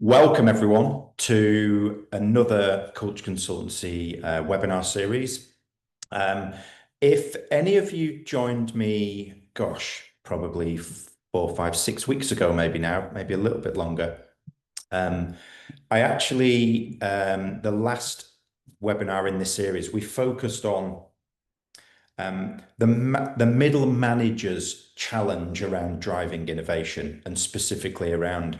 Welcome everyone to another Culture Consultancy webinar series. If any of you joined me, probably 4, 5, 6 weeks ago, maybe now, maybe a little bit longer. I actually, the last webinar in this series, we focused on the middle manager's challenge around driving innovation, and specifically around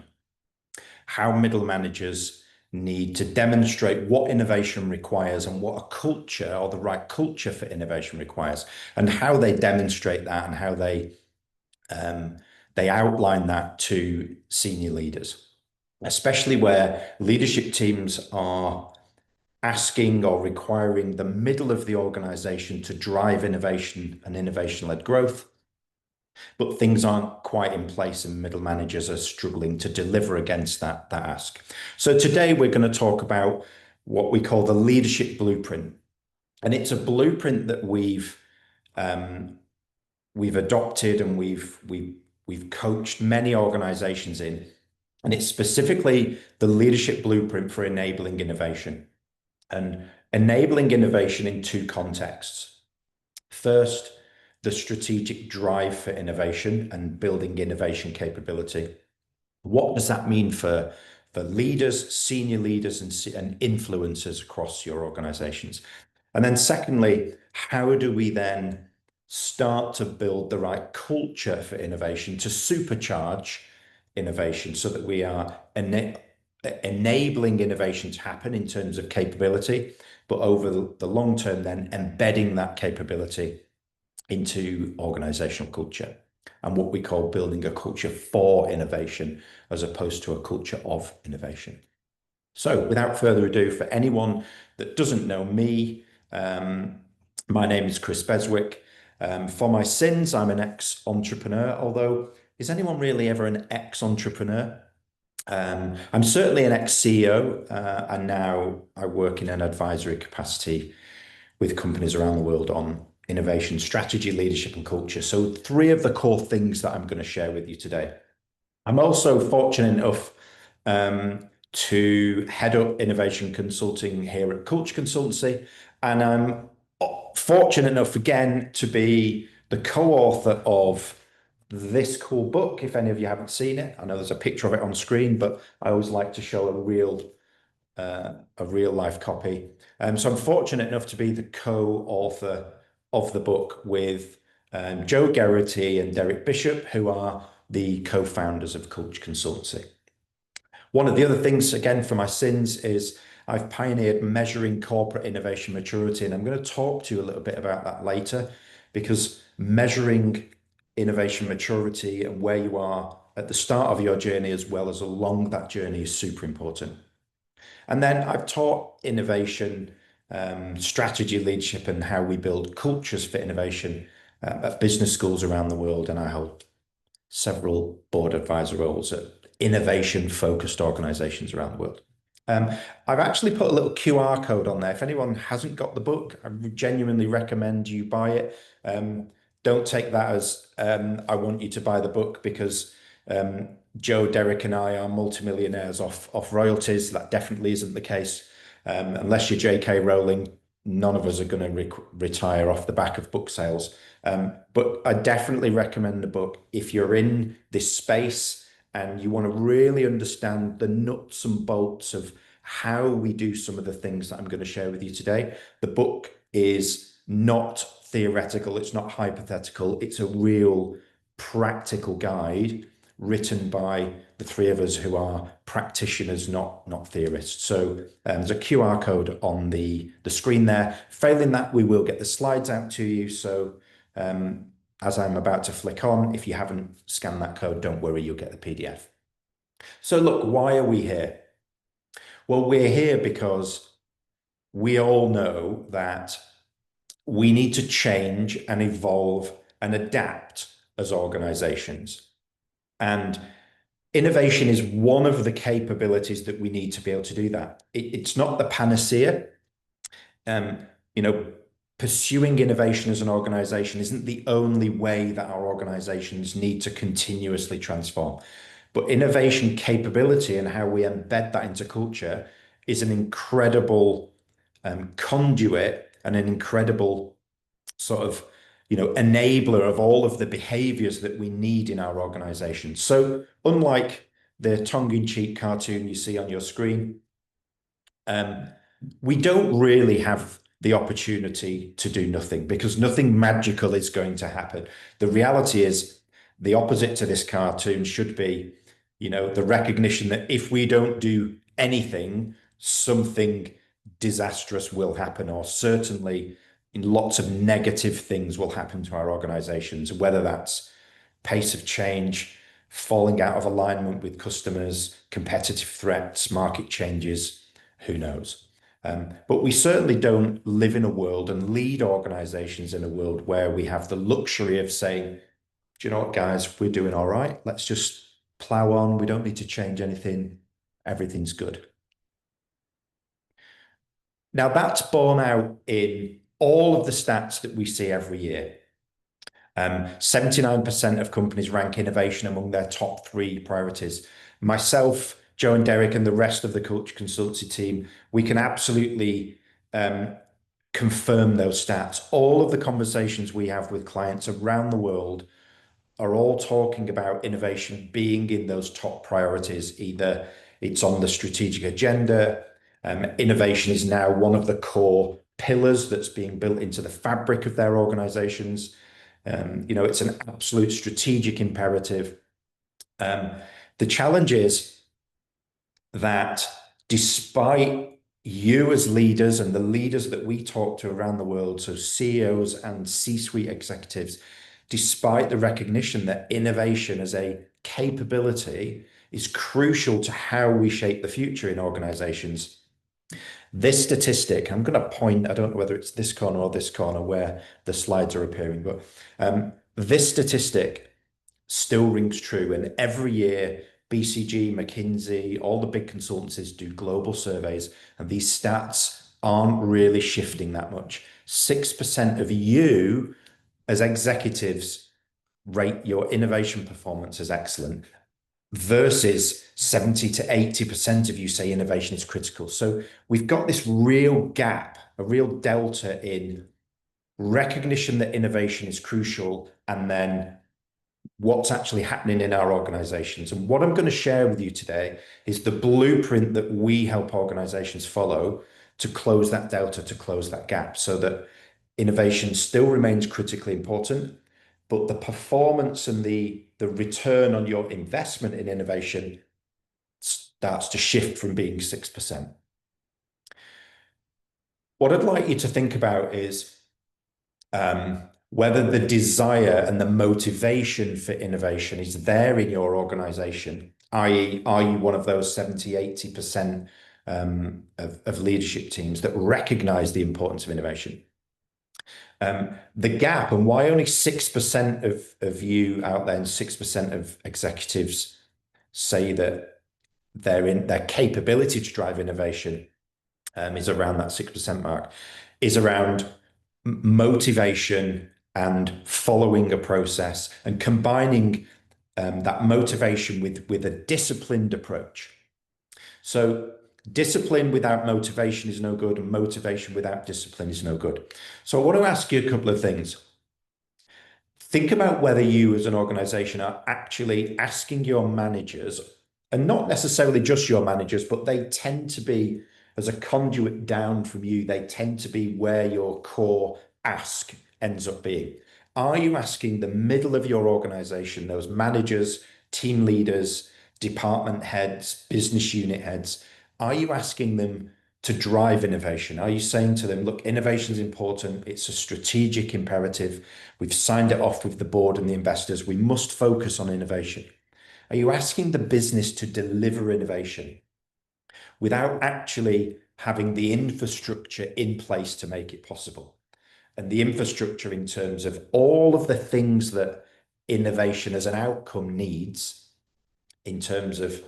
how middle managers need to demonstrate what innovation requires and what a culture or the right culture for innovation requires, and how they demonstrate that and how they outline that to senior leaders, especially where leadership teams are asking or requiring the middle of the organization to drive innovation and innovation-led growth, but things aren't quite in place and middle managers are struggling to deliver against that ask. So today we're going to talk about what we call the leadership blueprint. And it's a blueprint that we've adopted and we've coached many organizations in. And it's specifically the leadership blueprint for enabling innovation, and enabling innovation in two contexts. First, the strategic drive for innovation and building innovation capability. What does that mean for leaders, senior leaders, and influencers across your organizations? And then secondly, how do we then start to build the right culture for innovation to supercharge innovation so that we are enabling innovation to happen in terms of capability, but over the long term, then embedding that capability into organizational culture, and what we call building a culture for innovation as opposed to a culture of innovation. So without further ado, for anyone that doesn't know me, my name is Cris Beswick. For my sins, I'm an ex-entrepreneur, although is anyone really ever an ex-entrepreneur? I'm certainly an ex-CEO, and now I work in an advisory capacity with companies around the world on innovation, strategy, leadership, and culture. So three of the core things that I'm going to share with you today. I'm also fortunate enough to head up innovation consulting here at Culture Consultancy. And I'm fortunate enough again to be the co-author of this cool book. If any of you haven't seen it, I know there's a picture of it on screen, but I always like to show a real life copy. So I'm fortunate enough to be the co-author of the book with Joe Geraghty and Derek Bishop, who are the co-founders of Culture Consultancy. One of the other things, again, for my sins, is I've pioneered measuring corporate innovation maturity, and I'm going to talk to you a little bit about that later, because measuring innovation maturity and where you are at the start of your journey as well as along that journey is super important. And then I've taught innovation, strategy, leadership, and how we build cultures for innovation at business schools around the world. And I hold several board advisor roles at innovation-focused organizations around the world. I've actually put a little QR code on there. If anyone hasn't got the book, I genuinely recommend you buy it. Don't take that as I want you to buy the book because Joe, Derek, and I are multimillionaires off royalties. That definitely isn't the case. Unless you're J.K. Rowling, none of us are going to retire off the back of book sales. But I definitely recommend the book if you're in this space and you want to really understand the nuts and bolts of how we do some of the things that I'm going to share with you today. The book is not theoretical, it's not hypothetical, it's a real practical guide written by the three of us who are practitioners, not theorists. So there's a QR code on the screen there. Failing that, we will get the slides out to you. So as I'm about to flick on, if you haven't scanned that code, don't worry, you'll get the PDF. So look, why are we here? Well, we're here because we all know that we need to change and evolve and adapt as organizations. And innovation is one of the capabilities that we need to be able to do that. It's not the panacea. Pursuing innovation as an organization isn't the only way that our organizations need to continuously transform. But innovation capability and how we embed that into culture is an incredible conduit and an incredible sort of enabler of all of the behaviors that we need in our organization. So unlike the tongue-in-cheek cartoon you see on your screen, um, we don't really have the opportunity to do nothing because nothing magical is going to happen. The reality is the opposite to this cartoon should be, the recognition that if we don't do anything, something disastrous will happen, or certainly lots of negative things will happen to our organizations, whether that's pace of change, falling out of alignment with customers, competitive threats, market changes, who knows? But we certainly don't live in a world and lead organizations in a world where we have the luxury of saying, do you know what, guys, we're doing all right. Let's just plow on. We don't need to change anything. Everything's good. Now, that's borne out in all of the stats that we see every year. 79% of companies rank innovation among their top three priorities. Myself, Joe and Derek, and the rest of the Culture Consultancy team, we can absolutely confirm those stats. All of the conversations we have with clients around the world are all talking about innovation being in those top priorities. Either it's on the strategic agenda, innovation is now one of the core pillars that's being built into the fabric of their organizations. It's an absolute strategic imperative. The challenge is that despite you as leaders and the leaders that we talk to around the world, so CEOs and C-suite executives, despite the recognition that innovation as a capability is crucial to how we shape the future in organizations, this statistic, I'm going to point, I don't know whether it's this corner or this corner where the slides are appearing, but this statistic still rings true. And every year, BCG, McKinsey, all the big consultancies do global surveys, and these stats aren't really shifting that much. 6% of you as executives rate your innovation performance as excellent, versus 70 to 80% of you say innovation is critical. So we've got this real gap, a real delta in recognition that innovation is crucial, and then what's actually happening in our organizations. And what I'm going to share with you today is the blueprint that we help organizations follow to close that delta, to close that gap, so that innovation still remains critically important, but the performance and the return on your investment in innovation starts to shift from being 6%. What I'd like you to think about is whether the desire and the motivation for innovation is there in your organization, i.e., are you one of those 70, 80% of leadership teams that recognize the importance of innovation? The gap, and why only 6% of you out there and 6% of executives say that their capability to drive innovation is around that 6% mark, is around motivation and following a process and combining that motivation with a disciplined approach. So discipline without motivation is no good, and motivation without discipline is no good. So I want to ask you a couple of things. Think about whether you as an organization are actually asking your managers, and not necessarily just your managers, but they tend to be, as a conduit down from you, they tend to be where your core ask ends up being. Are you asking the middle of your organization, those managers, team leaders, department heads, business unit heads, are you asking them to drive innovation? Are you saying to them, look, innovation is important. It's a strategic imperative. We've signed it off with the board and the investors. We must focus on innovation. Are you asking the business to deliver innovation without actually having the infrastructure in place to make it possible? And the infrastructure in terms of all of the things that innovation as an outcome needs in terms of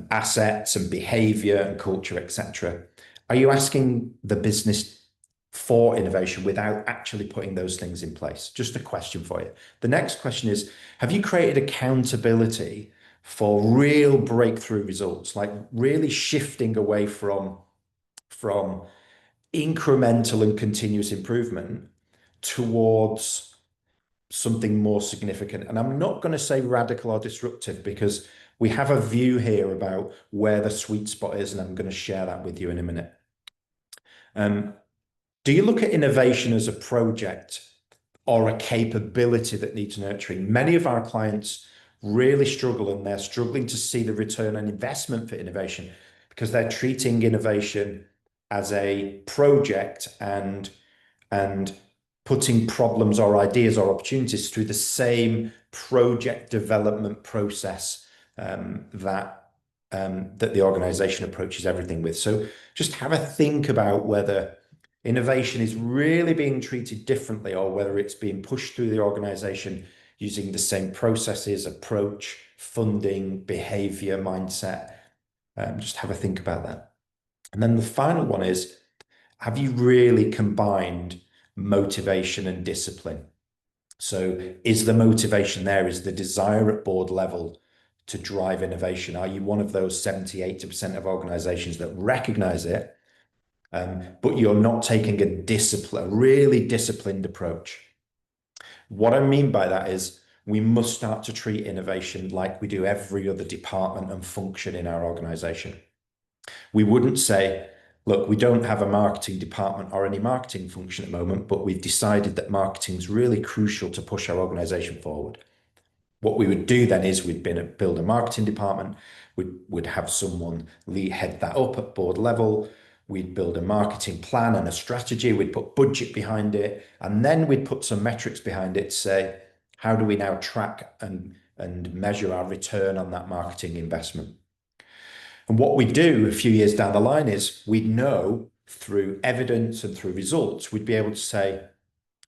assets and behavior and culture, etc. Are you asking the business for innovation without actually putting those things in place? Just a question for you. The next question is, have you created accountability for real breakthrough results, like really shifting away from incremental and continuous improvement towards something more significant? And I'm not going to say radical or disruptive, because we have a view here about where the sweet spot is, and I'm going to share that with you in a minute. Do you look at innovation as a project or a capability that needs nurturing? Many of our clients really struggle, and they're struggling to see the return on investment for innovation because they're treating innovation as a project and putting problems or ideas or opportunities through the same project development process that the organization approaches everything with. So just have a think about whether innovation is really being treated differently, or whether it's being pushed through the organization using the same processes, approach, funding, behavior, mindset. Just have a think about that. And then the final one is, have you really combined motivation and discipline? So is the motivation there? Is the desire at board level to drive innovation? Are you one of those 70, 80% of organizations that recognize it, but you're not taking a really disciplined approach? What I mean by that is, we must start to treat innovation like we do every other department and function in our organization. We wouldn't say, look, we don't have a marketing department or any marketing function at the moment, but we've decided that marketing is really crucial to push our organization forward. What we would do then is we'd build a marketing department. We'd have someone head that up at board level. We'd build a marketing plan and a strategy. We'd put budget behind it. And then we'd put some metrics behind it to say, how do we now track and measure our return on that marketing investment? And what we do a few years down the line is, we'd know through evidence and through results, we'd be able to say,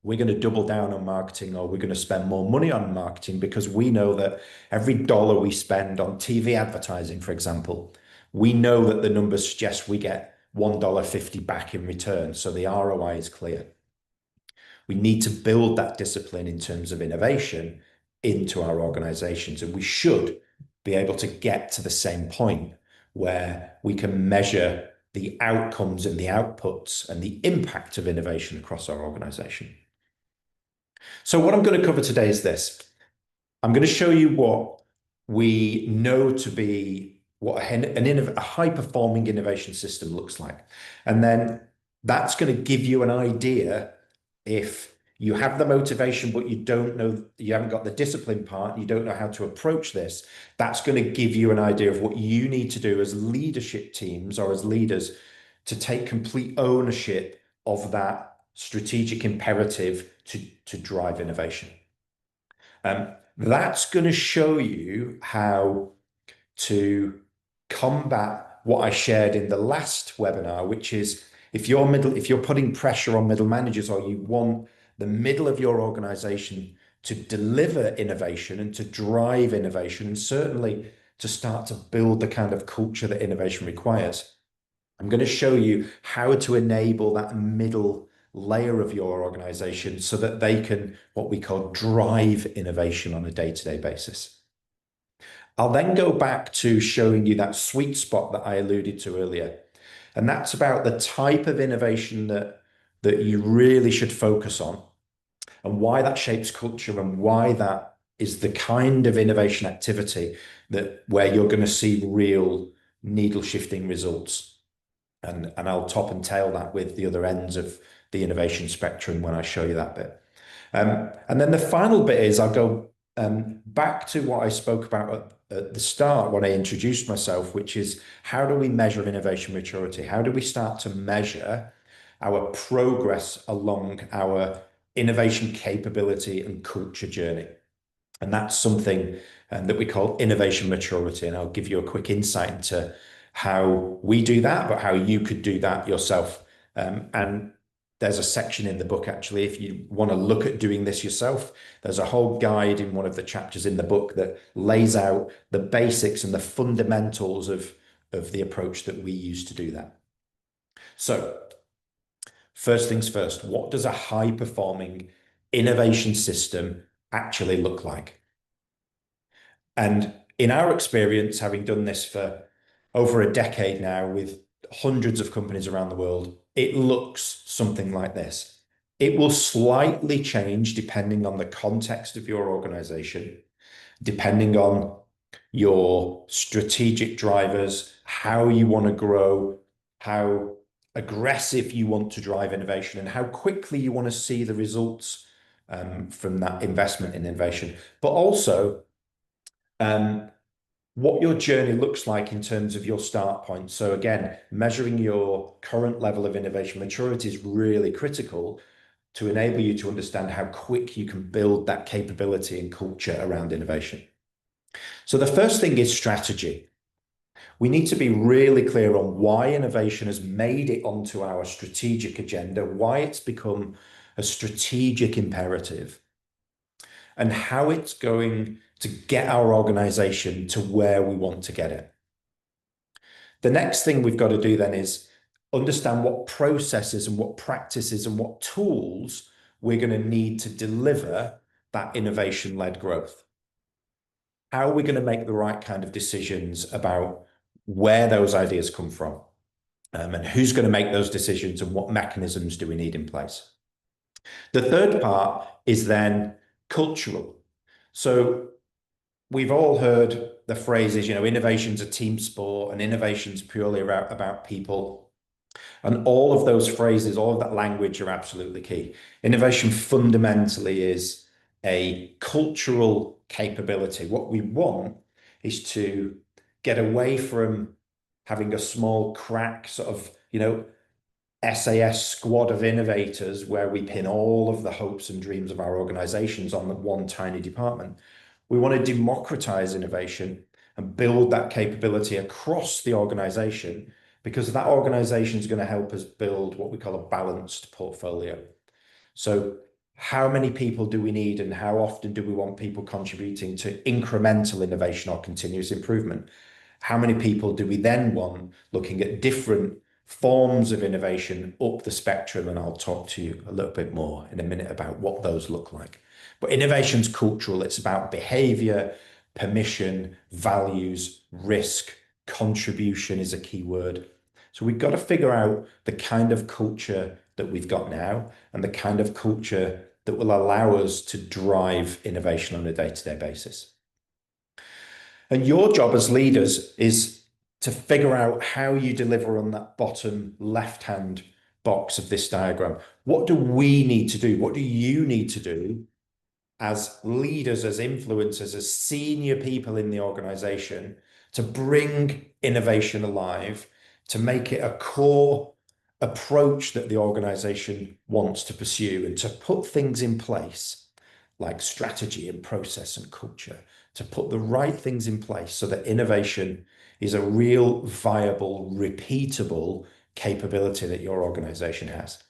we're going to double down on marketing, or we're going to spend more money on marketing, because we know that every dollar we spend on TV advertising, for example, we know that the numbers suggest we get $1.50 back in return. So the ROI is clear. We need to build that discipline in terms of innovation into our organizations. And we should be able to get to the same point where we can measure the outcomes and the outputs and the impact of innovation across our organization. So what I'm going to cover today is this. I'm going to show you what we know to be what a high-performing innovation system looks like. And then that's going to give you an idea, if you have the motivation, but you don't know, you haven't got the discipline part, you don't know how to approach this, that's going to give you an idea of what you need to do as leadership teams or as leaders to take complete ownership of that strategic imperative to drive innovation. That's going to show you how to combat what I shared in the last webinar, which is, if you're putting pressure on middle managers, or you want the middle of your organization to deliver innovation and to drive innovation, and certainly to start to build the kind of culture that innovation requires, I'm going to show you how to enable that middle layer of your organization so that they can, what we call, drive innovation on a day-to-day basis. I'll then go back to showing you that sweet spot that I alluded to earlier. And that's about the type of innovation that you really should focus on, and why that shapes culture, and why that is the kind of innovation activity where you're going to see real needle shifting results. And I'll top and tail that with the other ends of the innovation spectrum when I show you that bit. And then the final bit is, I'll go back to what I spoke about at the start when I introduced myself, which is, how do we measure innovation maturity? How do we start to measure our progress along our innovation capability and culture journey? And that's something that we call innovation maturity. And I'll give you a quick insight into how we do that, but how you could do that yourself. And there's a section in the book, actually, if you want to look at doing this yourself, there's a whole guide in one of the chapters in the book that lays out the basics and the fundamentals of the approach that we use to do that. So first things first, what does a high performing innovation system actually look like? And in our experience, having done this for over a decade now with hundreds of companies around the world, it looks something like this. It will slightly change depending on the context of your organization, depending on your strategic drivers, how you want to grow, how aggressive you want to drive innovation, and how quickly you want to see the results from that investment in innovation. But also, um, what your journey looks like in terms of your start point. So again, measuring your current level of innovation maturity is really critical to enable you to understand how quick you can build that capability and culture around innovation. So the first thing is strategy. We need to be really clear on why innovation has made it onto our strategic agenda, why it's become a strategic imperative, and how it's going to get our organization to where we want to get it. The next thing we've got to do then is understand what processes and what practices and what tools we're going to need to deliver that innovation-led growth. How are we going to make the right kind of decisions about where those ideas come from? And who's going to make those decisions and what mechanisms do we need in place? The third part is then cultural. So we've all heard the phrases, innovation's a team sport and innovation's purely about people. And all of those phrases, all of that language are absolutely key. Innovation fundamentally is a cultural capability. What we want is to get away from having a small crack sort of, SAS squad of innovators where we pin all of the hopes and dreams of our organizations on the one tiny department. We want to democratize innovation and build that capability across the organization, because that organization is going to help us build what we call a balanced portfolio. So how many people do we need and how often do we want people contributing to incremental innovation or continuous improvement? How many people do we then want looking at different forms of innovation up the spectrum? And I'll talk to you a little bit more in a minute about what those look like. But innovation's cultural. It's about behavior, permission, values, risk, contribution is a key word. So we've got to figure out the kind of culture that we've got now and the kind of culture that will allow us to drive innovation on a day-to-day basis. And your job as leaders is to figure out how you deliver on that bottom left-hand box of this diagram. What do we need to do? What do you need to do as leaders, as influencers, as senior people in the organization to bring innovation alive, to make it a core approach that the organization wants to pursue, and to put things in place like strategy and process and culture, to put the right things in place so that innovation is a real, viable, repeatable capability that your organization has.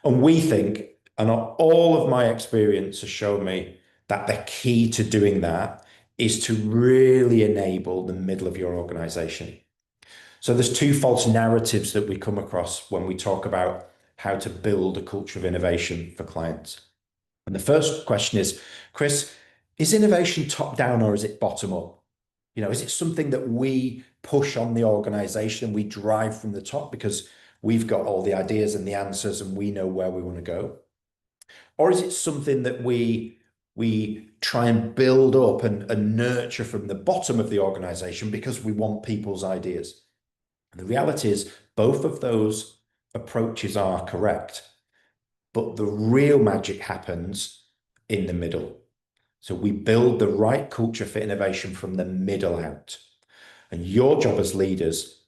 And we think, and all of my experience has shown me, that the key to doing that is to really enable the middle of your organization. So there's two false narratives that we come across when we talk about how to build a culture of innovation for clients. And the first question is, Cris, is innovation top down or is it bottom up? Is it something that we push on the organization and we drive from the top because we've got all the ideas and the answers and we know where we want to go? Or is it something that we try and build up and nurture from the bottom of the organization because we want people's ideas? And the reality is both of those approaches are correct, but the real magic happens in the middle. So we build the right culture for innovation from the middle out. And your job as leaders,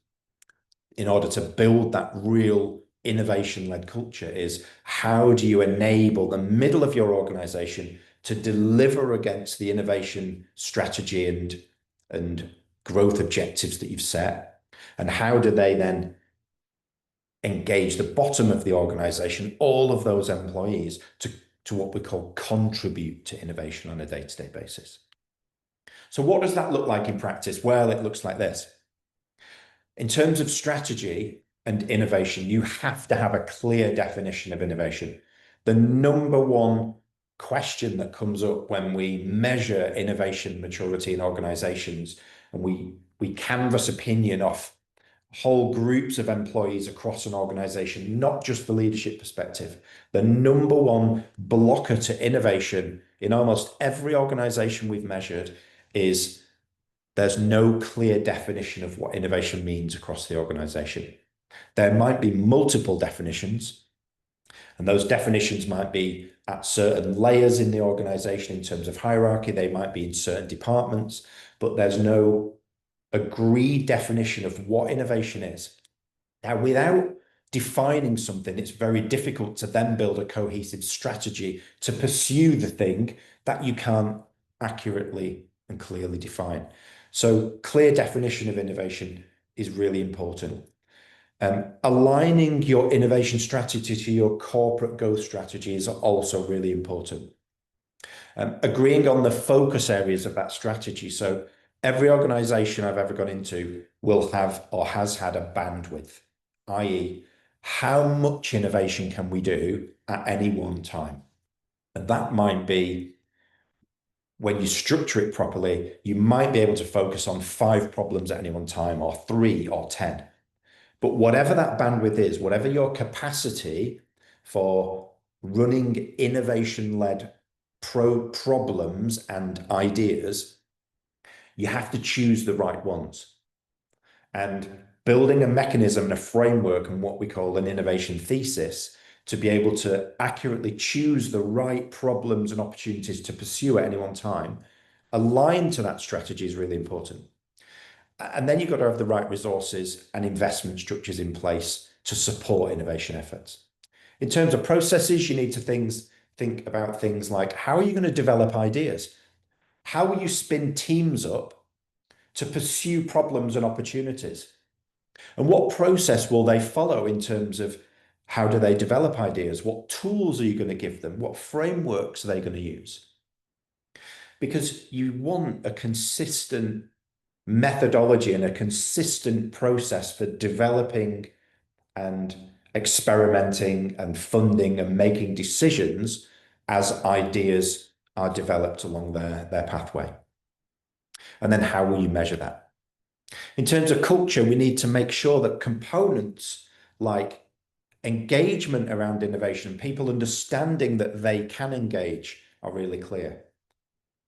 in order to build that real innovation-led culture, is how do you enable the middle of your organization to deliver against the innovation strategy and growth objectives that you've set? And how do they then engage the bottom of the organization, all of those employees, to what we call contribute to innovation on a day-to-day basis? So what does that look like in practice? Well, it looks like this. In terms of strategy, and innovation, you have to have a clear definition of innovation. The number one question that comes up when we measure innovation maturity in organizations, and we canvass opinion off whole groups of employees across an organization, not just the leadership perspective. The number one blocker to innovation in almost every organization we've measured is there's no clear definition of what innovation means across the organization. There might be multiple definitions, and those definitions might be at certain layers in the organization in terms of hierarchy. They might be in certain departments, but there's no agreed definition of what innovation is. Now, without defining something, it's very difficult to then build a cohesive strategy to pursue the thing that you can't accurately and clearly define. So clear definition of innovation is really important. Aligning your innovation strategy to your corporate growth strategy is also really important. Agreeing on the focus areas of that strategy. So every organization I've ever gone into will have or has had a bandwidth, i.e., how much innovation can we do at any one time? And that might be, when you structure it properly, you might be able to focus on 5 problems at any one time, or 3 or 10. But whatever that bandwidth is, whatever your capacity for running innovation-led problems and ideas, you have to choose the right ones. And building a mechanism and a framework and what we call an innovation thesis to be able to accurately choose the right problems and opportunities to pursue at any one time, aligned to that strategy, is really important. And then you've got to have the right resources and investment structures in place to support innovation efforts. In terms of processes, you need to think about things like, how are you going to develop ideas? How will you spin teams up to pursue problems and opportunities? And what process will they follow in terms of how do they develop ideas? What tools are you going to give them? What frameworks are they going to use? Because you want a consistent methodology and a consistent process for developing and experimenting and funding and making decisions as ideas are developed along their pathway. And then how will you measure that? In terms of culture, we need to make sure that components like engagement around innovation, people understanding that they can engage, are really clear.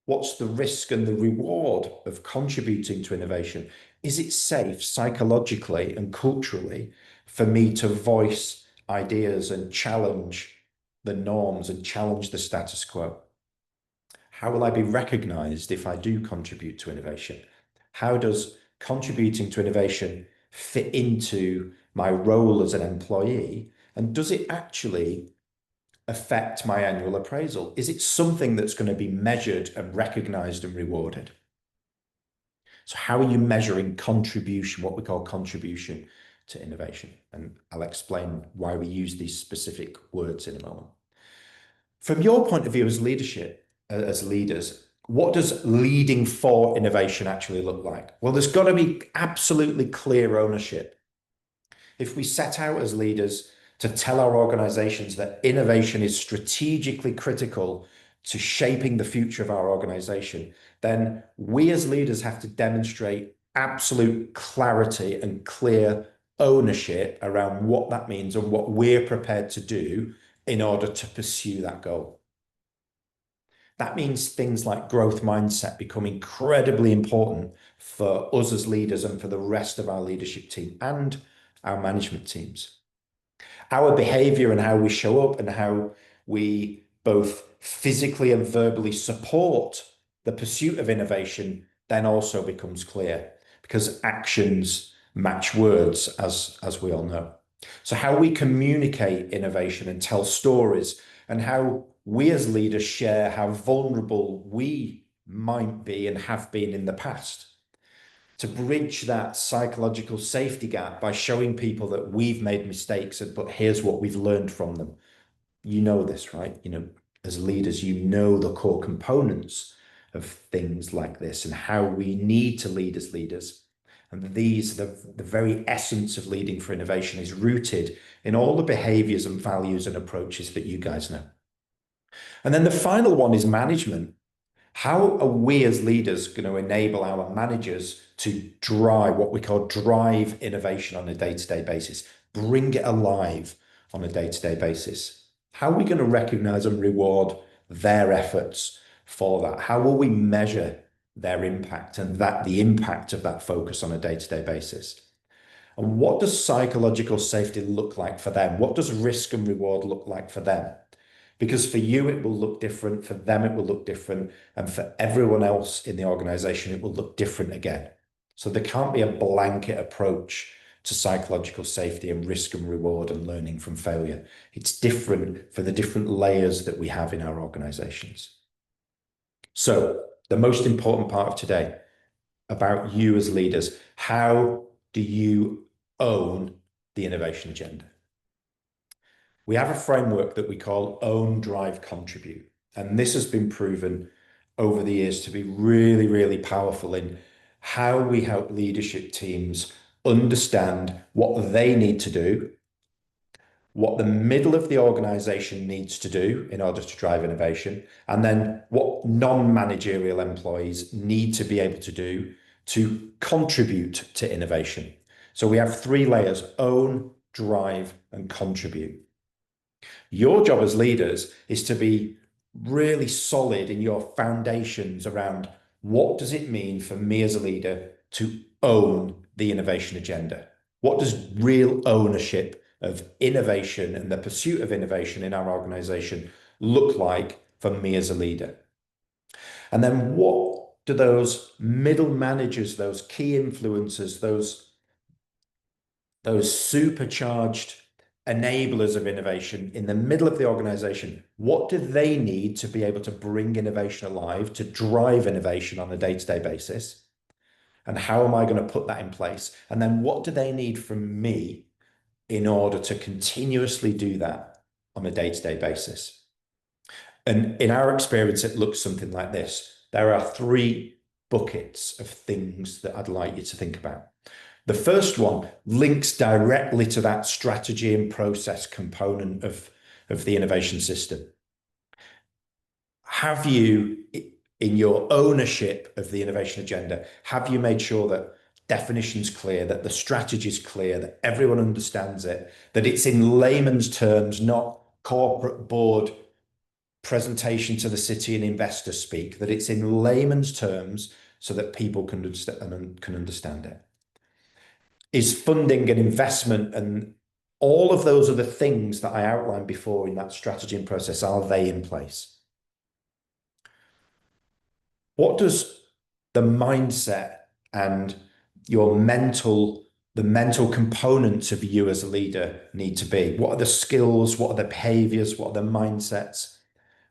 What's the risk and the reward of contributing to innovation? Is it safe psychologically and culturally for me to voice ideas and challenge the norms and challenge the status quo? How will I be recognized if I do contribute to innovation? How does contributing to innovation fit into my role as an employee? And does it actually affect my annual appraisal? Is it something that's going to be measured and recognized and rewarded? So how are you measuring contribution, what we call contribution to innovation? And I'll explain why we use these specific words in a moment. From your point of view as leadership, as leaders, what does leading for innovation actually look like? Well, there's got to be absolutely clear ownership. If we set out as leaders to tell our organizations that innovation is strategically critical to shaping the future of our organization, then we as leaders have to demonstrate absolute clarity and clear ownership around what that means and what we're prepared to do in order to pursue that goal. That means things like growth mindset become incredibly important for us as leaders and for the rest of our leadership team and our management teams. Our behavior and how we show up and how we both physically and verbally support the pursuit of innovation then also becomes clear, because actions match words, as we all know. So how we communicate innovation and tell stories, and how we as leaders share how vulnerable we might be and have been in the past, to bridge that psychological safety gap by showing people that we've made mistakes, but here's what we've learned from them. You know this, right? As leaders, you know the core components of things like this and how we need to lead as leaders. And these, the very essence of leading for innovation is rooted in all the behaviors and values and approaches that you guys know. And then the final one is management. How are we as leaders going to enable our managers to drive what we call drive innovation on a day-to-day basis, bring it alive on a day-to-day basis? How are we going to recognize and reward their efforts for that? How will we measure their impact and the impact of that focus on a day-to-day basis? And what does psychological safety look like for them? What does risk and reward look like for them? Because for you, it will look different. For them, it will look different. And for everyone else in the organization, it will look different again. So there can't be a blanket approach to psychological safety and risk and reward and learning from failure. It's different for the different layers that we have in our organizations. So the most important part of today about you as leaders, how do you own the innovation agenda? We have a framework that we call Own, Drive, Contribute. And this has been proven over the years to be really, really powerful in how we help leadership teams understand what they need to do, what the middle of the organization needs to do in order to drive innovation, and then what non-managerial employees need to be able to do to contribute to innovation. So we have 3 layers: own, drive, and contribute. Your job as leaders is to be really solid in your foundations around what does it mean for me as a leader to own the innovation agenda? What does real ownership of innovation and the pursuit of innovation in our organization look like for me as a leader? And then what do those middle managers, those key influencers, those supercharged enablers of innovation in the middle of the organization, what do they need to be able to bring innovation alive, to drive innovation on a day-to-day basis? And how am I going to put that in place? And then what do they need from me in order to continuously do that on a day-to-day basis? And in our experience, it looks something like this. There are 3 buckets of things that I'd like you to think about. The first one links directly to that strategy and process component of the innovation system. Have you, in your ownership of the innovation agenda, have you made sure that definition's clear, that the strategy is clear, that everyone understands it, that it's in layman's terms, not corporate board presentation to the city and investor speak, that it's in layman's terms so that people can understand it? Is funding and investment and all of those other things that I outlined before in that strategy and process, are they in place? What does the mindset and the mental components of you as a leader need to be? What are the skills? What are the behaviors? What are the mindsets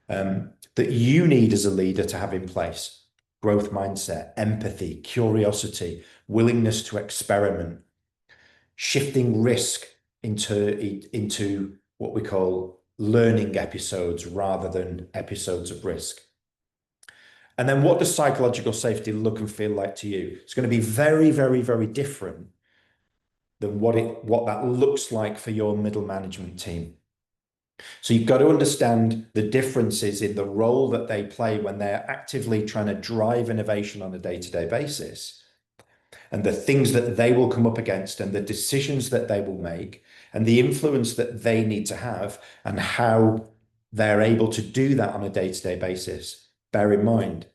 that you need as a leader to have in place? Growth mindset, empathy, curiosity, willingness to experiment, shifting risk into what we call learning episodes rather than episodes of risk. And then what does psychological safety look and feel like to you? It's going to be very, very, very different than what that looks like for your middle management team. So you've got to understand the differences in the role that they play when they're actively trying to drive innovation on a day-to-day basis, and the things that they will come up against and the decisions that they will make and the influence that they need to have and how they're able to do that on a day-to-day basis. Bear in mind,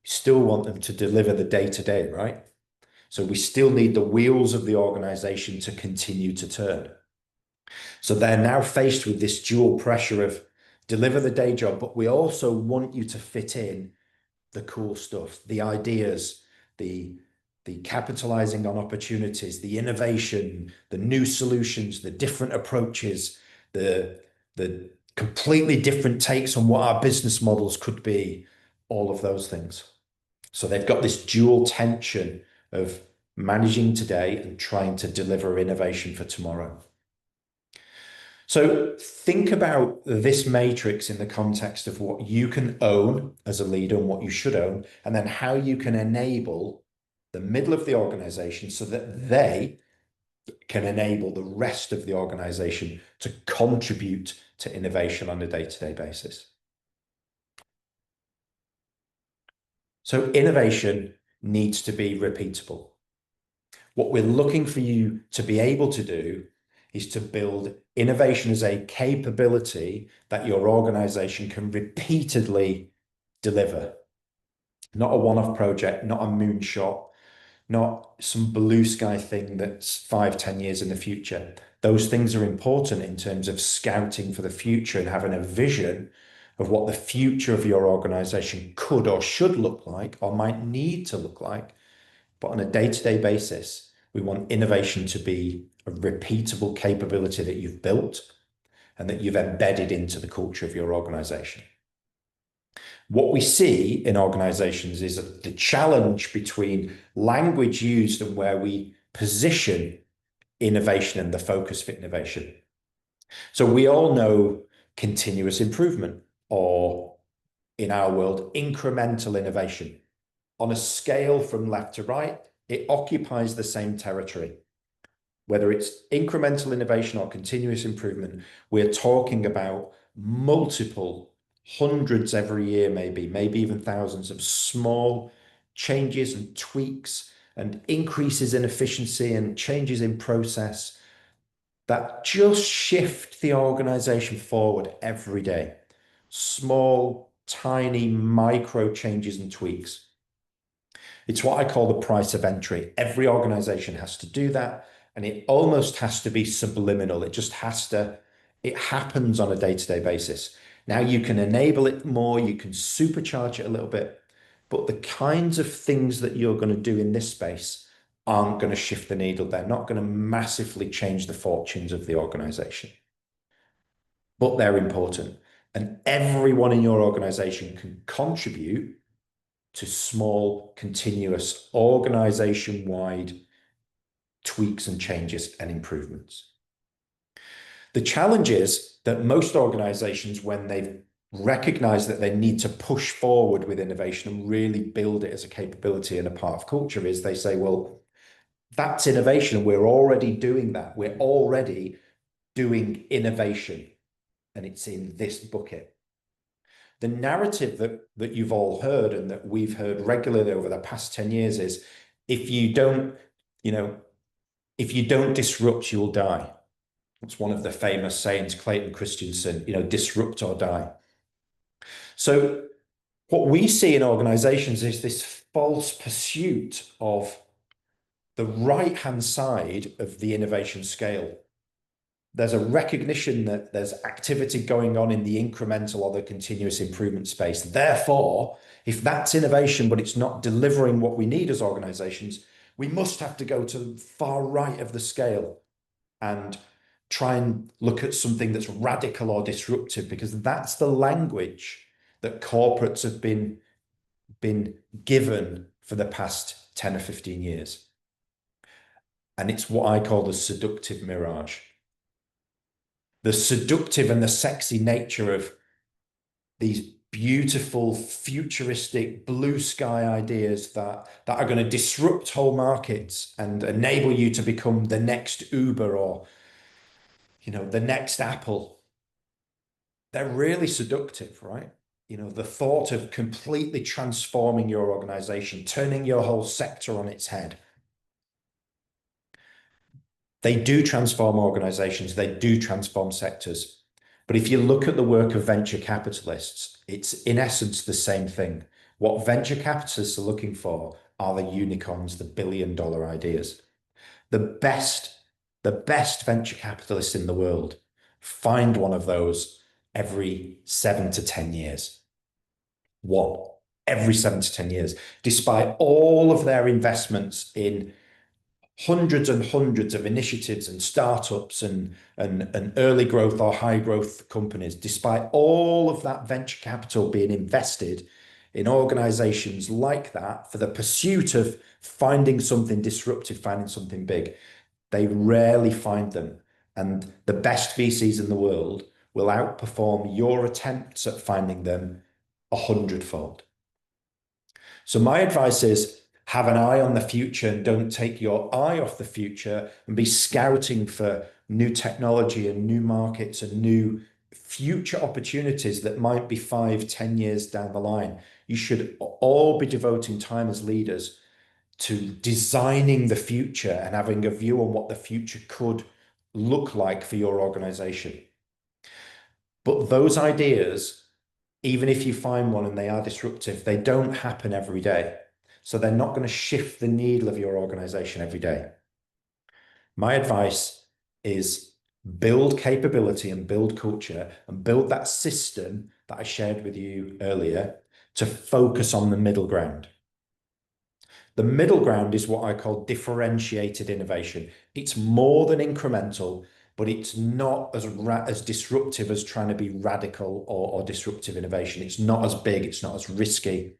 you still want them to deliver the day-to-day, right? So we still need the wheels of the organization to continue to turn. So they're now faced with this dual pressure of deliver the day job, but we also want you to fit in the cool stuff, the ideas, the capitalizing on opportunities, the innovation, the new solutions, the different approaches, the completely different takes on what our business models could be, all of those things. So they've got this dual tension of managing today and trying to deliver innovation for tomorrow. So think about this matrix in the context of what you can own as a leader and what you should own, and then how you can enable the middle of the organization, so that they can enable the rest of the organization to contribute to innovation on a day-to-day basis. So innovation needs to be repeatable. What we're looking for you to be able to do is to build innovation as a capability that your organization can repeatedly deliver. Not a one-off project, not a moonshot, not some blue sky thing that's 5, 10 years in the future. Those things are important in terms of scouting for the future and having a vision of what the future of your organization could or should look like or might need to look like. But on a day-to-day basis, we want innovation to be a repeatable capability that you've built and that you've embedded into the culture of your organization. What we see in organizations is the challenge between language used and where we position innovation and the focus for innovation. So we all know continuous improvement, or in our world, incremental innovation. On a scale from left to right, it occupies the same territory. Whether it's incremental innovation or continuous improvement, we're talking about multiple hundreds every year, maybe even thousands of small changes and tweaks and increases in efficiency and changes in process that just shift the organization forward every day. Small, tiny, micro changes and tweaks. It's what I call the price of entry. Every organization has to do that, and it almost has to be subliminal. It just has to, it happens on a day-to-day basis. Now you can enable it more, you can supercharge it a little bit, but the kinds of things that you're going to do in this space aren't going to shift the needle. They're not going to massively change the fortunes of the organization, but they're important. And everyone in your organization can contribute to small, continuous, organization-wide tweaks and changes and improvements. The challenge is that most organizations, when they've recognized that they need to push forward with innovation and really build it as a capability and a part of culture, is they say, well, that's innovation. We're already doing that. We're already doing innovation, and it's in this bucket. The narrative that you've all heard and that we've heard regularly over the past 10 years is, if you don't disrupt, you'll die. It's one of the famous sayings, Clayton Christensen, disrupt or die. So what we see in organizations is this false pursuit of the right-hand side of the innovation scale. There's a recognition that there's activity going on in the incremental or the continuous improvement space. Therefore, if that's innovation, but it's not delivering what we need as organizations, we must have to go to the far right of the scale and try and look at something that's radical or disruptive, because that's the language that corporates have been given for the past 10 or 15 years. And it's what I call the seductive mirage. The seductive and the sexy nature of these beautiful, futuristic, blue sky ideas that are going to disrupt whole markets and enable you to become the next Uber or, the next Apple. They're really seductive, right? The thought of completely transforming your organization, turning your whole sector on its head. They do transform organizations, they do transform sectors. But if you look at the work of venture capitalists, it's in essence the same thing. What venture capitalists are looking for are the unicorns, the billion-dollar ideas. The best venture capitalists in the world find one of those every 7 to 10 years. One, every 7 to 10 years, despite all of their investments in hundreds and hundreds of initiatives and startups and early growth or high growth companies. Despite all of that venture capital being invested in organizations like that for the pursuit of finding something disruptive, finding something big, they rarely find them. And the best VCs in the world will outperform your attempts at finding them 100-fold. So my advice is, have an eye on the future and don't take your eye off the future and be scouting for new technology and new markets and new future opportunities that might be 5, 10 years down the line. You should all be devoting time as leaders to designing the future and having a view on what the future could look like for your organization. But those ideas, even if you find one and they are disruptive, they don't happen every day. So they're not going to shift the needle of your organization every day. My advice is build capability and build culture and build that system that I shared with you earlier to focus on the middle ground. The middle ground is what I call differentiated innovation. It's more than incremental, but it's not as disruptive as trying to be radical or disruptive innovation. It's not as big, it's not as risky.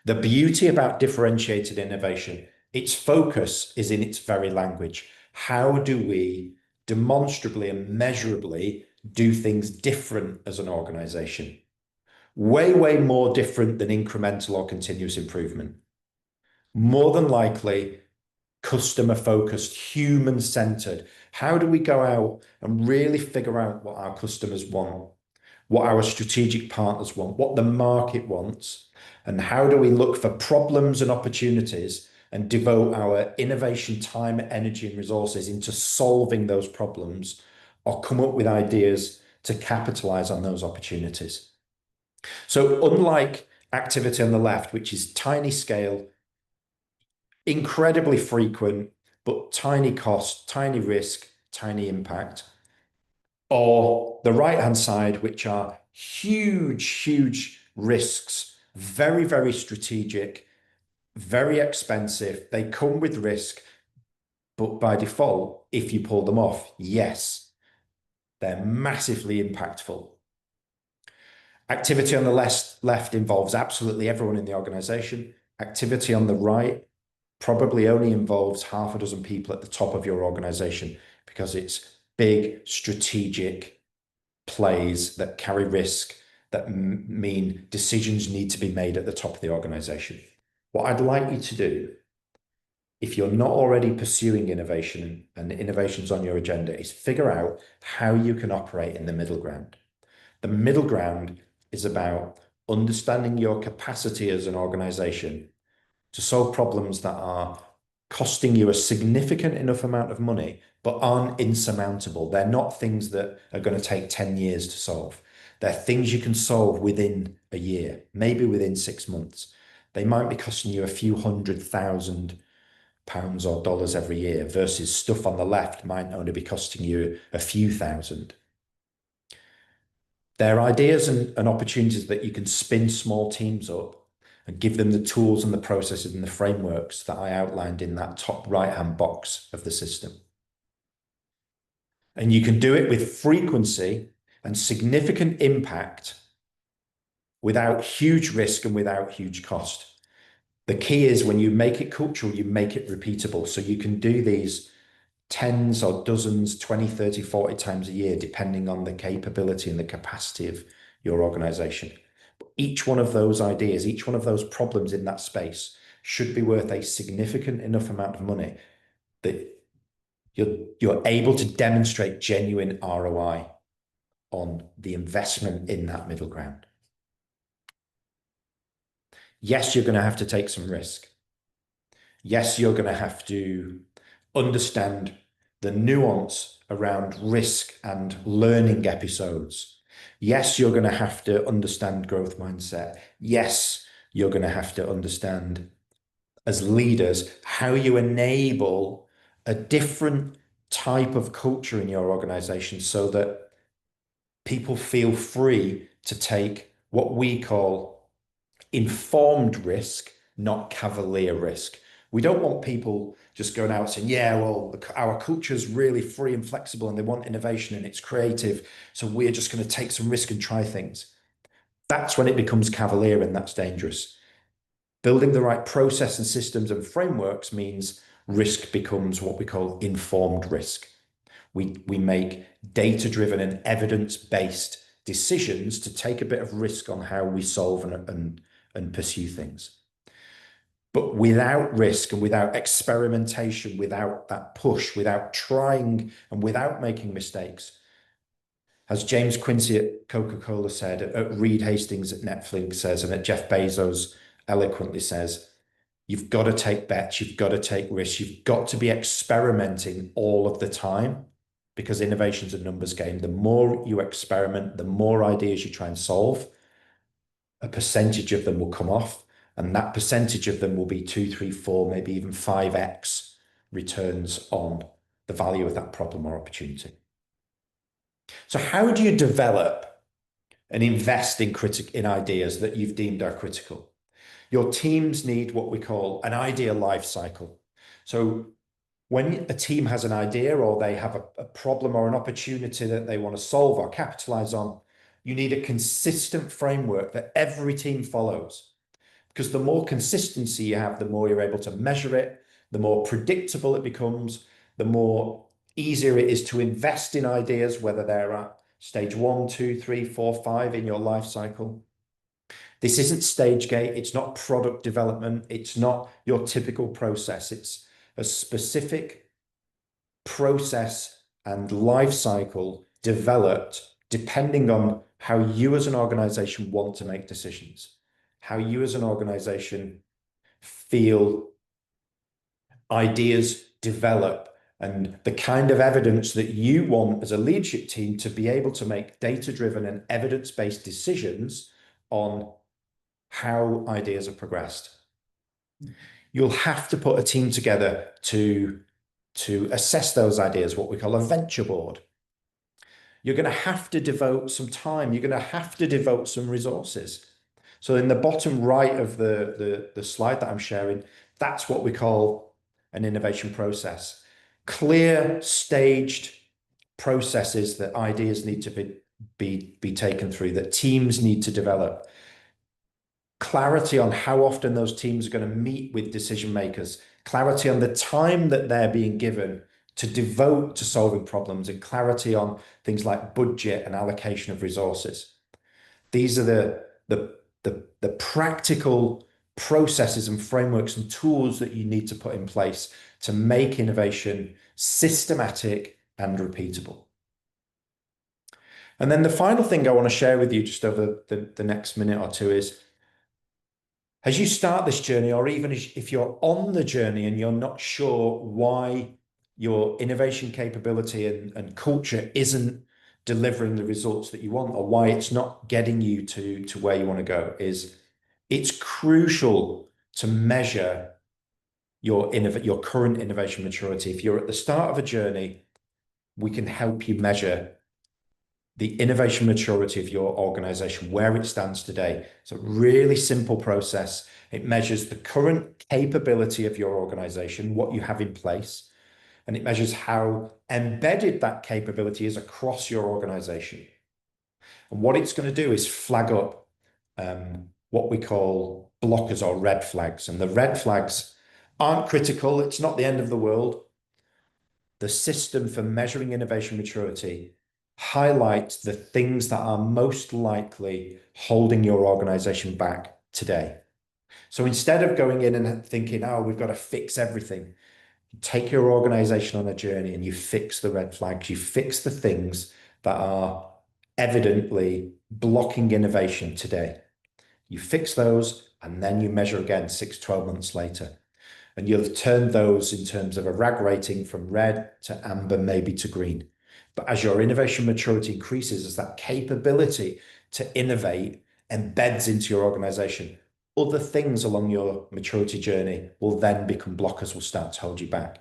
The beauty about differentiated innovation, its focus is in its very language. How do we demonstrably and measurably do things different as an organization? Way, way more different than incremental or continuous improvement. More than likely, customer focused, human centered. How do we go out and really figure out what our customers want, what our strategic partners want, what the market wants, and how do we look for problems and opportunities and devote our innovation time, energy, and resources into solving those problems or come up with ideas to capitalize on those opportunities. So unlike activity on the left, which is tiny scale, incredibly frequent, but tiny cost, tiny risk, tiny impact, or the right-hand side, which are huge, huge risks, very, very strategic, very expensive. They come with risk, but by default, if you pull them off, yes, they're massively impactful. Activity on the left involves absolutely everyone in the organization. Activity on the right probably only involves half a dozen people at the top of your organization because it's big strategic plays that carry risk, that mean decisions need to be made at the top of the organization. What I'd like you to do, if you're not already pursuing innovation and innovation's on your agenda, is figure out how you can operate in the middle ground. The middle ground is about understanding your capacity as an organization to solve problems that are costing you a significant enough amount of money, but aren't insurmountable. They're not things that are going to take 10 years to solve. They're things you can solve within a year, maybe within 6 months. They might be costing you a few £100,000 or dollars every year versus stuff on the left might only be costing you a few thousand. They're ideas and opportunities that you can spin small teams up and give them the tools and the processes and the frameworks that I outlined in that top right-hand box of the system. And you can do it with frequency and significant impact without huge risk and without huge cost. The key is when you make it cultural, you make it repeatable. So you can do these tens or dozens, 20, 30, 40 times a year, depending on the capability and the capacity of your organization. Each one of those ideas, each one of those problems in that space should be worth a significant enough amount of money that you're able to demonstrate genuine ROI on the investment in that middle ground. Yes, you're going to have to take some risk. Yes, you're going to have to understand the nuance around risk and learning episodes. Yes, you're going to have to understand growth mindset. Yes, you're going to have to understand as leaders how you enable a different type of culture in your organization so that people feel free to take what we call informed risk, not cavalier risk. We don't want people just going out saying, yeah, well, our culture is really free and flexible and they want innovation and it's creative. So we're just going to take some risk and try things. That's when it becomes cavalier and that's dangerous. Building the right process and systems and frameworks means risk becomes what we call informed risk. We make data-driven and evidence-based decisions to take a bit of risk on how we solve and pursue things. But without risk and without experimentation, without that push, without trying and without making mistakes, as James Quincy at Coca-Cola said, at Reed Hastings at Netflix says, and at Jeff Bezos eloquently says, you've got to take bets, you've got to take risks, you've got to be experimenting all of the time, because innovation's a numbers game. The more you experiment, the more ideas you try and solve, a percentage of them will come off, and that percentage of them will be 2, 3, 4, maybe even 5x returns on the value of that problem or opportunity. So how do you develop and invest in ideas that you've deemed are critical? Your teams need what we call an idea life cycle. So when a team has an idea or they have a problem or an opportunity that they want to solve or capitalize on, you need a consistent framework that every team follows. Because the more consistency you have, the more you're able to measure it, the more predictable it becomes, the more easier it is to invest in ideas, whether they're at stage 1, 2, 3, 4, 5 in your life cycle. This isn't stage gate. It's not product development. It's not your typical process. It's a specific process and life cycle developed depending on how you as an organization want to make decisions, how you as an organization feel ideas develop, and the kind of evidence that you want as a leadership team to be able to make data-driven and evidence-based decisions on how ideas are progressed. You'll have to put a team together to assess those ideas, what we call a venture board. You're going to have to devote some time. You're going to have to devote some resources. So in the bottom right of the slide that I'm sharing, that's what we call an innovation process. Clear, staged processes that ideas need to be taken through, that teams need to develop. Clarity on how often those teams are going to meet with decision makers, clarity on the time that they're being given to devote to solving problems, and clarity on things like budget and allocation of resources. These are the practical processes and frameworks and tools that you need to put in place to make innovation systematic and repeatable. And then the final thing I want to share with you just over the next minute or two is, as you start this journey, or even if you're on the journey and you're not sure why your innovation capability and culture isn't delivering the results that you want, or why it's not getting you to where you want to go, is it's crucial to measure your current innovation maturity. If you're at the start of a journey, we can help you measure the innovation maturity of your organization, where it stands today. It's a really simple process. It measures the current capability of your organization, what you have in place, and it measures how embedded that capability is across your organization. And what it's going to do is flag up what we call blockers or red flags. And the red flags aren't critical. It's not the end of the world. The system for measuring innovation maturity highlights the things that are most likely holding your organization back today. So instead of going in and thinking, oh, we've got to fix everything, take your organization on a journey and you fix the red flags. You fix the things that are evidently blocking innovation today. You fix those, and then you measure again 6, 12 months later. And you'll turn those in terms of a RAG rating from red to amber, maybe to green. But as your innovation maturity increases, as that capability to innovate embeds into your organization, other things along your maturity journey will then become blockers, will start to hold you back.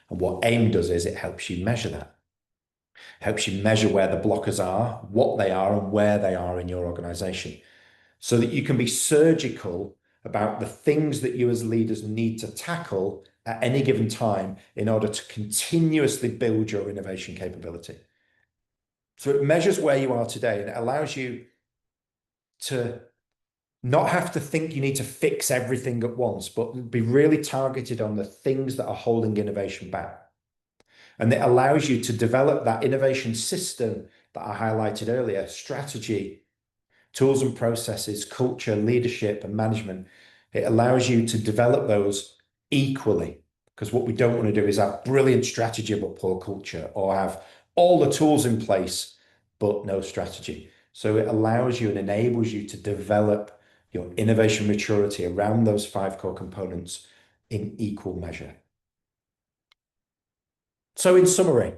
And what AIM does is it helps you measure that. It helps you measure where the blockers are, what they are, and where they are in your organization, so that you can be surgical about the things that you as leaders need to tackle at any given time in order to continuously build your innovation capability. So it measures where you are today, and it allows you to not have to think you need to fix everything at once, but be really targeted on the things that are holding innovation back. And it allows you to develop that innovation system that I highlighted earlier: strategy, tools and processes, culture, leadership, and management, It allows you to develop those equally, because what we don't want to do is have brilliant strategy but poor culture, or have all the tools in place but no strategy. So it allows you and enables you to develop your innovation maturity around those five core components in equal measure. So in summary,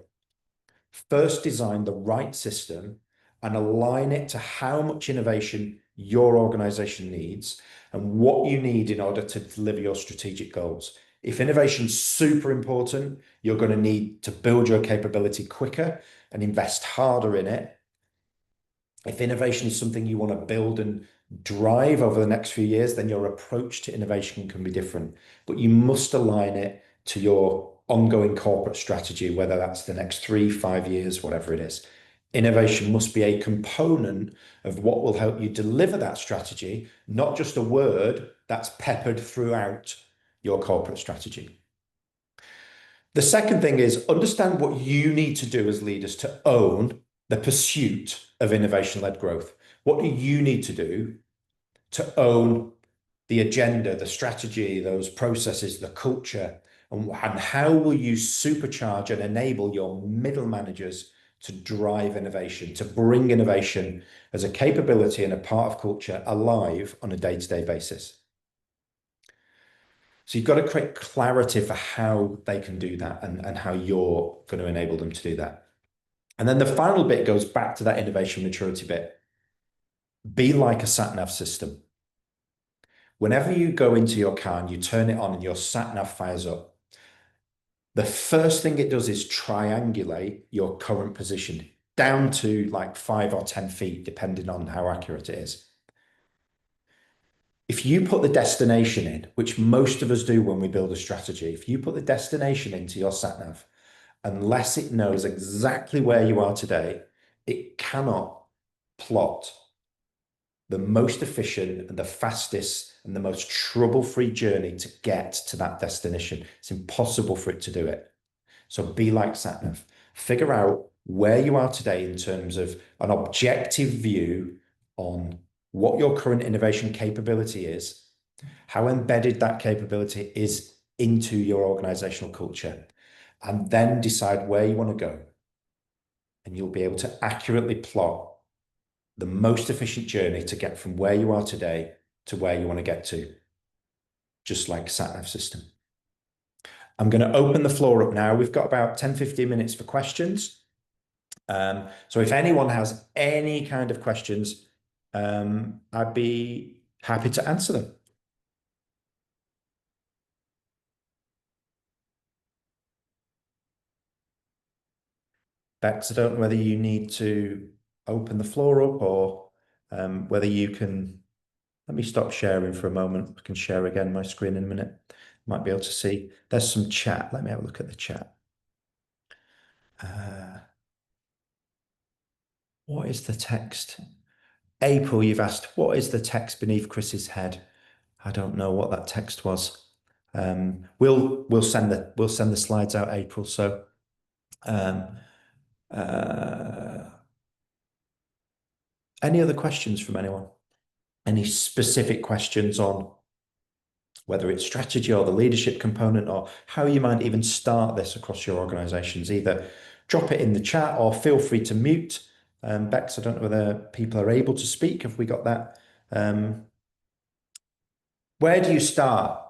first design the right system and align it to how much innovation your organization needs and what you need in order to deliver your strategic goals. If innovation is super important, you're going to need to build your capability quicker and invest harder in it. If innovation is something you want to build and drive over the next few years, then your approach to innovation can be different. But you must align it to your ongoing corporate strategy, whether that's the next 3, 5 years, whatever it is. Innovation must be a component of what will help you deliver that strategy, not just a word that's peppered throughout your corporate strategy. The second thing is understand what you need to do as leaders to own the pursuit of innovation-led growth. What do you need to do to own the agenda, the strategy, those processes, the culture, and how will you supercharge and enable your middle managers to drive innovation, to bring innovation as a capability and a part of culture alive on a day-to-day basis? So you've got to create clarity for how they can do that and how you're going to enable them to do that. And then the final bit goes back to that innovation maturity bit. Be like a sat-nav system. Whenever you go into your car and you turn it on and your sat-nav fires up, the first thing it does is triangulate your current position down to like 5 or 10 feet, depending on how accurate it is. If you put the destination in, which most of us do when we build a strategy, if you put the destination into your sat-nav, unless it knows exactly where you are today, it cannot plot the most efficient and the fastest and the most trouble-free journey to get to that destination. It's impossible for it to do it. So be like SatNav. Figure out where you are today in terms of an objective view on what your current innovation capability is, how embedded that capability is into your organizational culture, and then decide where you want to go. And you'll be able to accurately plot the most efficient journey to get from where you are today to where you want to get to, just like a sat-nav system. I'm going to open the floor up now. We've got about 10, 15 minutes for questions. So if anyone has any kind of questions, I'd be happy to answer them. Bex, I don't know whether you need to open the floor up or whether you can. Let me stop sharing for a moment. I can share again my screen in a minute. Might be able to see. There's some chat. Let me have a look at the chat. What is the text? April, you've asked, what is the text beneath Chris's head? I don't know what that text was. We'll send the slides out, April. So any other questions from anyone? Any specific questions on whether it's strategy or the leadership component, or how you might even start this across your organizations? Either drop it in the chat or feel free to mute. Bex, I don't know whether people are able to speak. Have we got that? Where do you start?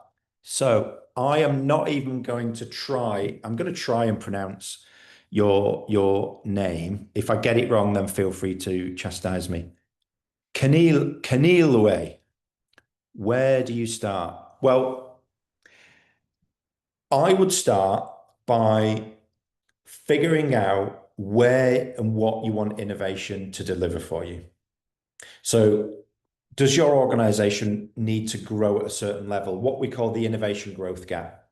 So I am not even going to try. I'm going to try and pronounce your name. If I get it wrong, then feel free to chastise me. Canilwe. Where do you start? Well, I would start by figuring out where and what you want innovation to deliver for you. So does your organization need to grow at a certain level? What we call the innovation growth gap.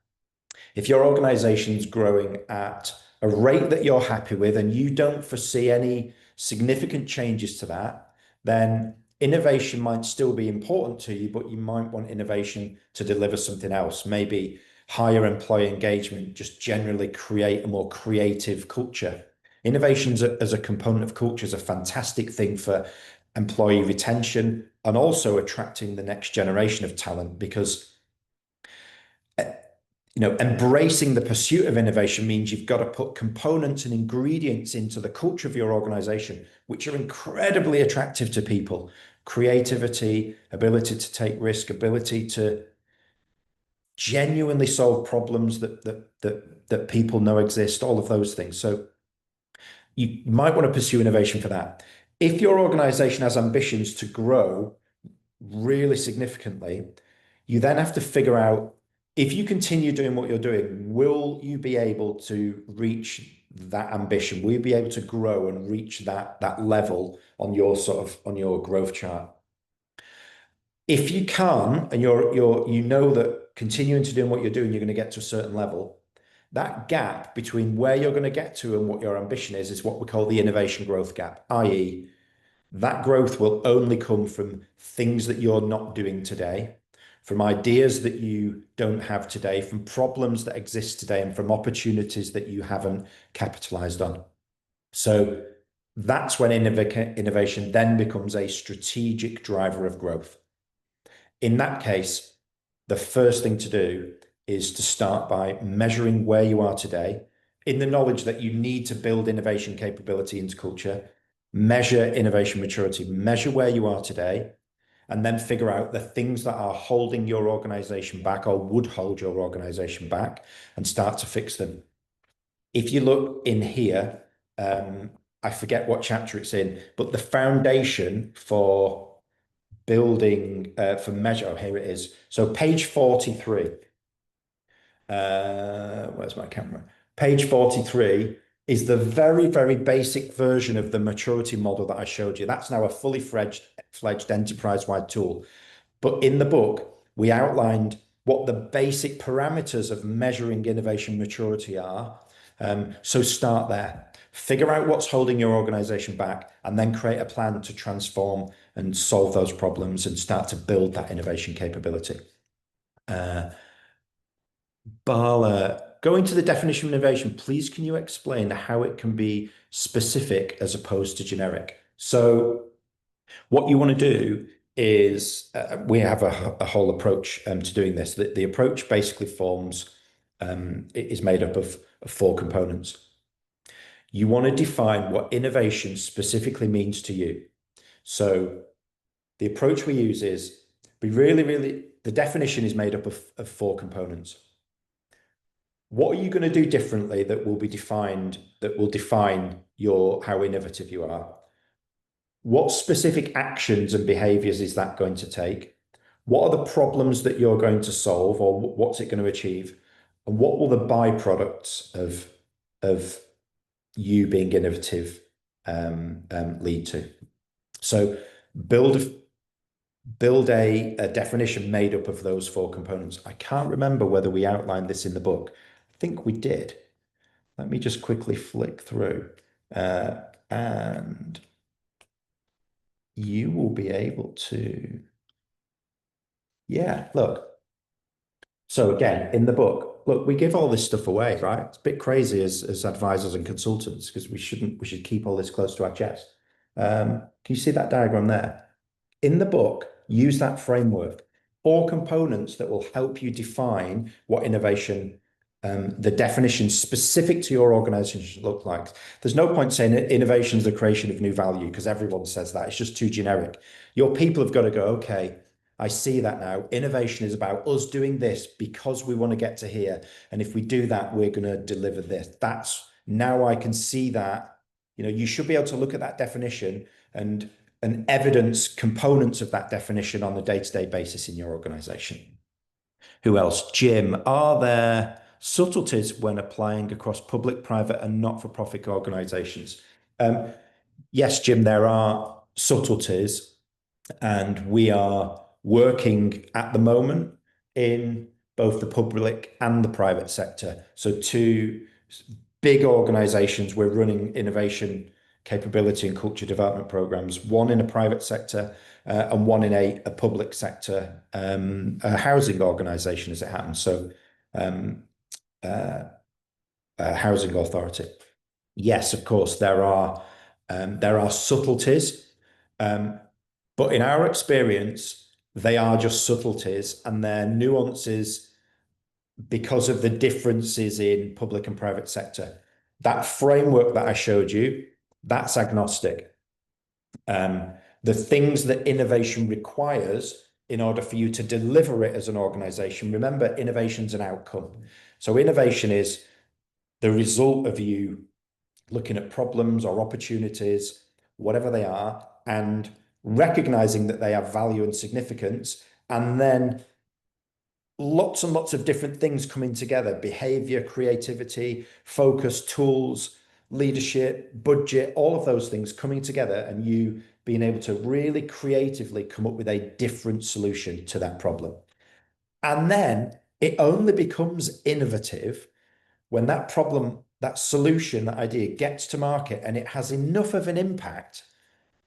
If your organization is growing at a rate that you're happy with and you don't foresee any significant changes to that, then innovation might still be important to you, but you might want innovation to deliver something else, maybe higher employee engagement, just generally create a more creative culture. Innovations as a component of culture is a fantastic thing for employee retention, and also attracting the next generation of talent because embracing the pursuit of innovation means you've got to put components and ingredients into the culture of your organization, which are incredibly attractive to people. Creativity, ability to take risk, ability to genuinely solve problems that people know exist, all of those things. So you might want to pursue innovation for that. If your organization has ambitions to grow really significantly, you then have to figure out if you continue doing what you're doing, will you be able to reach that ambition? Will you be able to grow and reach that level on your on your growth chart? If you can't, and you know that continuing to do what you're doing, you're going to get to a certain level, that gap between where you're going to get to and what your ambition is what we call the innovation growth gap, i.e., that growth will only come from things that you're not doing today, from ideas that you don't have today, from problems that exist today, and from opportunities that you haven't capitalized on. So that's when innovation then becomes a strategic driver of growth. In that case, the first thing to do is to start by measuring where you are today in the knowledge that you need to build innovation capability into culture, measure innovation maturity, measure where you are today, and then figure out the things that are holding your organization back or would hold your organization back and start to fix them. If you look in here, I forget what chapter it's in, but the foundation for building for measure, oh, here it is. So page 43. Where's my camera? Page 43 is the very, very basic version of the maturity model that I showed you. That's now a fully fledged enterprise-wide tool. But in the book, we outlined what the basic parameters of measuring innovation maturity are. So start there. Figure out what's holding your organization back, and then create a plan to transform and solve those problems and start to build that innovation capability. Bala, going to the definition of innovation, please can you explain how it can be specific as opposed to generic? So what you want to do is we have a whole approach to doing this. The approach basically it is made up of four components. You want to define what innovation specifically means to you. So the approach we use is the definition is made up of four components. What are you going to do differently that will define how innovative you are? What specific actions and behaviors is that going to take? What are the problems that you're going to solve, or what's it going to achieve? And what will the byproducts of you being innovative lead to? So build a definition made up of those four components. I can't remember whether we outlined this in the book. I think we did. Let me just quickly flick through and you will be able to, yeah, look. So again, in the book, look, we give all this stuff away, right? It's a bit crazy as advisors and consultants because we should keep all this close to our chest. Can you see that diagram there? In the book, use that framework, four components that will help you define what innovation, the definition specific to your organization should look like. There's no point saying innovation is the creation of new value because everyone says that. It's just too generic. Your people have got to go, okay, I see that now. Innovation is about us doing this because we want to get to here. And if we do that, we're going to deliver this. Now I can see that. You should be able to look at that definition and evidence components of that definition on a day-to-day basis in your organization. Who else? Jim, are there subtleties when applying across public, private, and not-for-profit organizations? Yes, Jim, there are subtleties, and we are working at the moment in both the public and the private sector. So two big organizations, we're running innovation capability and culture development programs, one in a private sector and one in a public sector, a housing organization as it happens. So a housing authority. Yes, of course, there are subtleties, but But in our experience, they are just subtleties and they're nuances because of the differences in public and private sector. That framework that I showed you, that's agnostic. The things that innovation requires in order for you to deliver it as an organization, remember, innovation's an outcome. So innovation is the result of you looking at problems or opportunities, whatever they are, and recognizing that they have value and significance, and then lots and lots of different things coming together: behavior, creativity, focus, tools, leadership, budget, all of those things coming together, and you being able to really creatively come up with a different solution to that problem. And then it only becomes innovative when that problem, that solution, that idea gets to market and it has enough of an impact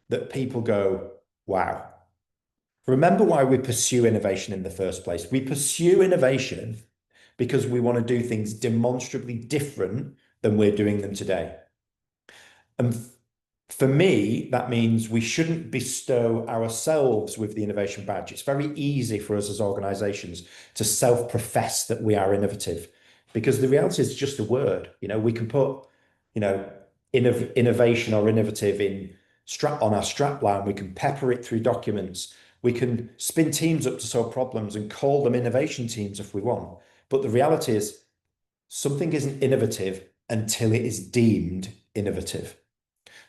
that people go, wow. Remember why we pursue innovation in the first place. We pursue innovation because we want to do things demonstrably different than we're doing them today. And for me, that means we shouldn't bestow ourselves with the innovation badge. It's very easy for us as organizations to self-profess that we are innovative, because the reality is just a word. We can put, innovation or innovative on our strap line. We can pepper it through documents. We can spin teams up to solve problems and call them innovation teams if we want. But the reality is something isn't innovative until it is deemed innovative.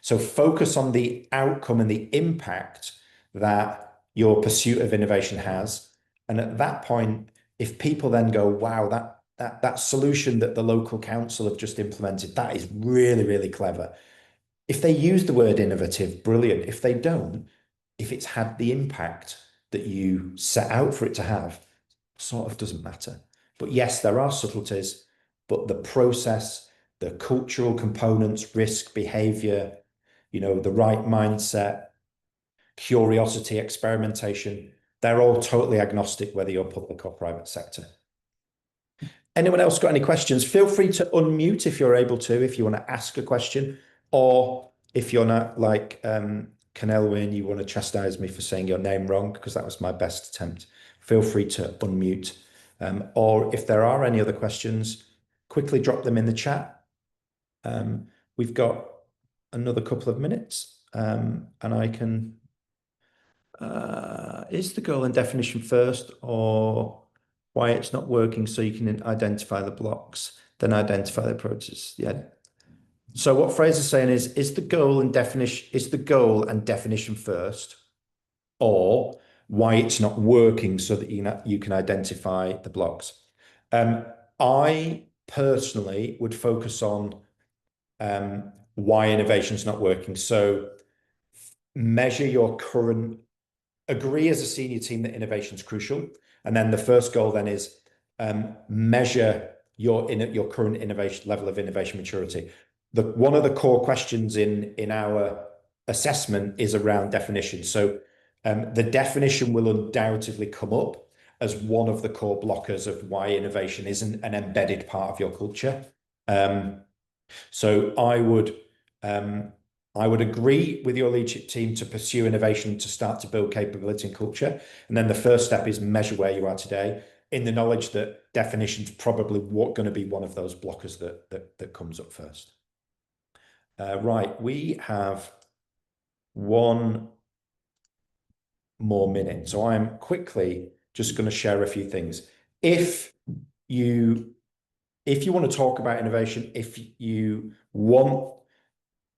So focus on the outcome and the impact that your pursuit of innovation has. And at that point, if people then go, wow, that solution that the local council have just implemented, that is really, really clever. If they use the word innovative, brilliant. If they don't, if it's had the impact that you set out for it to have, sort of doesn't matter. But yes, there are subtleties, but the process, the cultural components, risk, behavior, the right mindset, curiosity, experimentation, they're all totally agnostic whether you're public or private sector. Anyone else got any questions? Feel free to unmute if you're able to, if you want to ask a question, or if you're not like Canelwyn, you want to chastise me for saying your name wrong, because that was my best attempt. Feel free to unmute. Or if there are any other questions, quickly drop them in the chat. We've got another couple of minutes, and I can, is the goal and definition first, or why it's not working, so you can identify the blocks, then identify the approaches? Yeah. So what Fraser's saying is the goal and definition first, or why it's not working, so that you can identify the blocks? I personally would focus on why innovation's not working. So measure your current, agree as a senior team that innovation is crucial. And then the first goal then is measure your current innovation level of innovation maturity. One of the core questions in our assessment is around definition. So the definition will undoubtedly come up as one of the core blockers of why innovation isn't an embedded part of your culture. So I would agree with your leadership team to pursue innovation to start to build capability and culture. And then the first step is measure where you are today, in the knowledge that definition's probably going to be one of those blockers that comes up first. Right, we have one more minute. So I'm quickly just going to share a few things. If you want to talk about innovation, if you want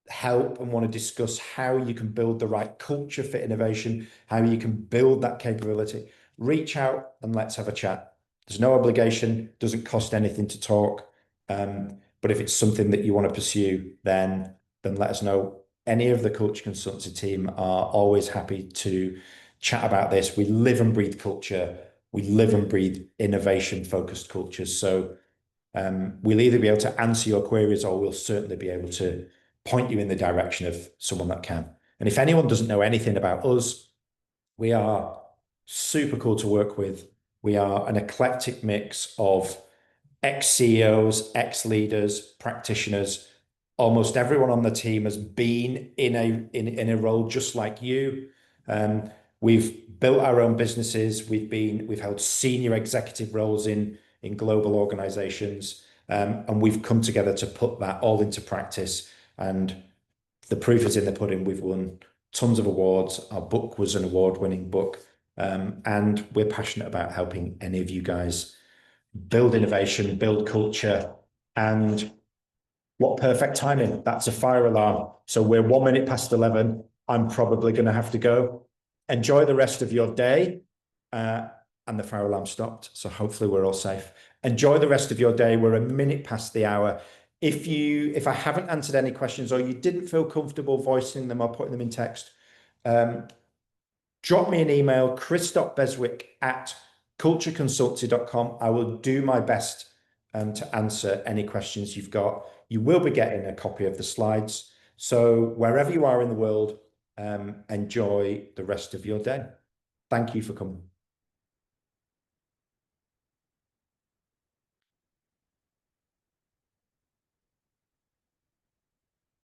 help and want to discuss how you can build the right culture for innovation, how you can build that capability, reach out and let's have a chat. There's no obligation, doesn't cost anything to talk. But if it's something that you want to pursue, then let us know. Any of the culture consultancy team are always happy to chat about this. We live and breathe culture. We live and breathe innovation-focused cultures. So we'll either be able to answer your queries, or we'll certainly be able to point you in the direction of someone that can. And if anyone doesn't know anything about us, we are super cool to work with. We are an eclectic mix of ex-CEOs, ex-leaders, practitioners. Almost everyone on the team has been in a role just like you. We've built our own businesses. We've held senior executive roles in global organizations, and we've come together to put that all into practice. And the proof is in the pudding. We've won tons of awards. Our book was an award-winning book, and we're passionate about helping any of you guys build innovation, build culture, and what perfect timing. That's a fire alarm. So we're 1 minute past 11. I'm probably going to have to go. Enjoy the rest of your day. And the fire alarm stopped. So hopefully we're all safe. Enjoy the rest of your day. We're 1 minute past the hour. If I haven't answered any questions or you didn't feel comfortable voicing them or putting them in text, drop me an email, chris.beswick@cultureconsultancy.com. I will do my best to answer any questions you've got. You will be getting a copy of the slides. So wherever you are in the world, enjoy the rest of your day. Thank you for coming.